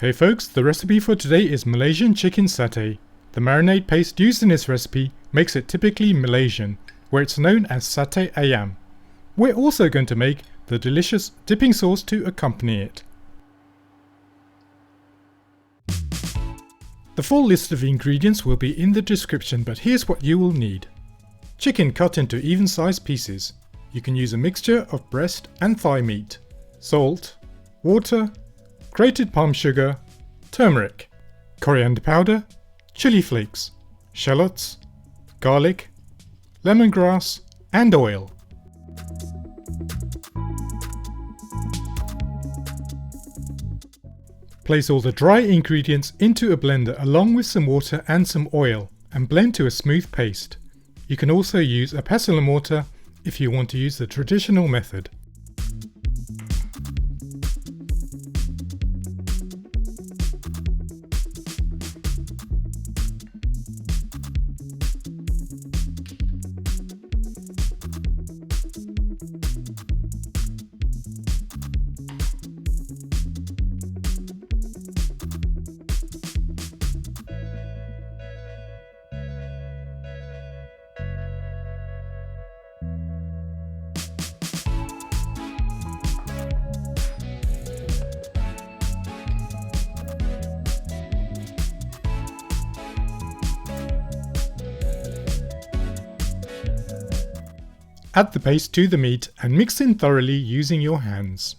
Hey folks, the recipe for today is Malaysian Chicken Satay. The marinade paste used in this recipe makes it typically Malaysian, where it's known as Satay Ayam. We're also going to make the delicious dipping sauce to accompany it. The full list of ingredients will be in the description, but here's what you will need. Chicken cut into even-sized pieces. You can use a mixture of breast and thigh meat. Salt, water, grated palm sugar, turmeric, coriander powder, chilli flakes, shallots, garlic, lemongrass and oil. Place all the dry ingredients into a blender along with some water and some oil and blend to a smooth paste. You can also use a pestle and mortar if you want to use the traditional method. Add the paste to the meat and mix in thoroughly using your hands.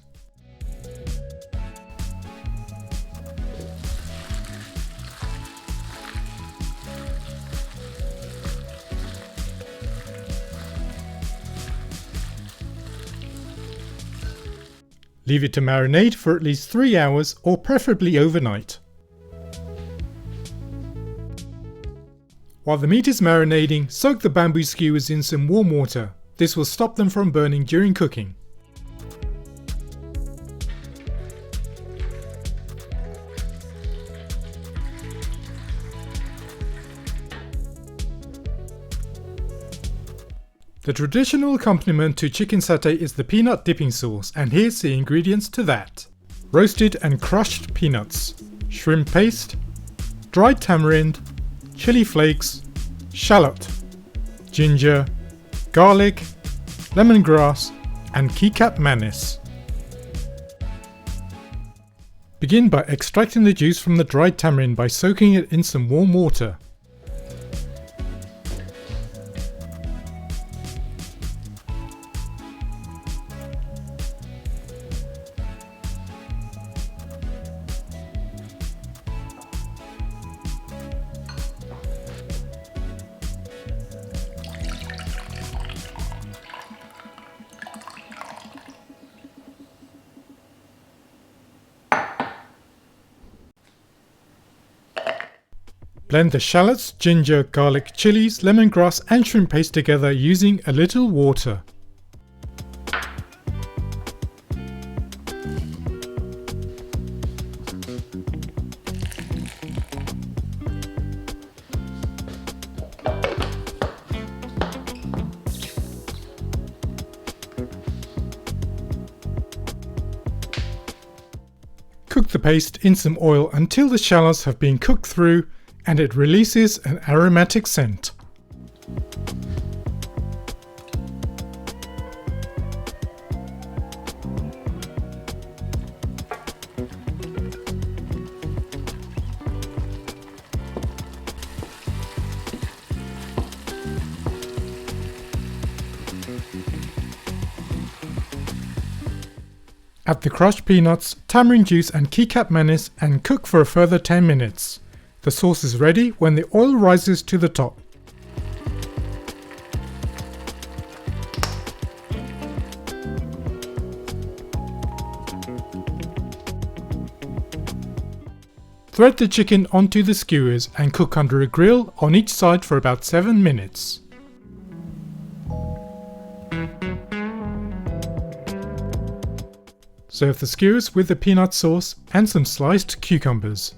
Leave it to marinate for at least 3 hours or preferably overnight. While the meat is marinating, soak the bamboo skewers in some warm water. This will stop them from burning during cooking. The traditional accompaniment to chicken satay is the peanut dipping sauce, and here's the ingredients to that. Roasted and crushed peanuts, shrimp paste, dried tamarind, chili flakes, shallot, ginger, garlic, lemongrass and kicap manis. Begin by extracting the juice from the dried tamarind by soaking it in some warm water. Blend the shallots, ginger, garlic, chilies, lemongrass and shrimp paste together using a little water. Cook the paste in some oil until the shallots have been cooked through and it releases an aromatic scent. Add the crushed peanuts, tamarind juice and kicap manis and cook for a further 10 minutes. The sauce is ready when the oil rises to the top. Thread the chicken onto the skewers and cook under a grill on each side for about 7 minutes. Serve the skewers with the peanut sauce and some sliced cucumbers.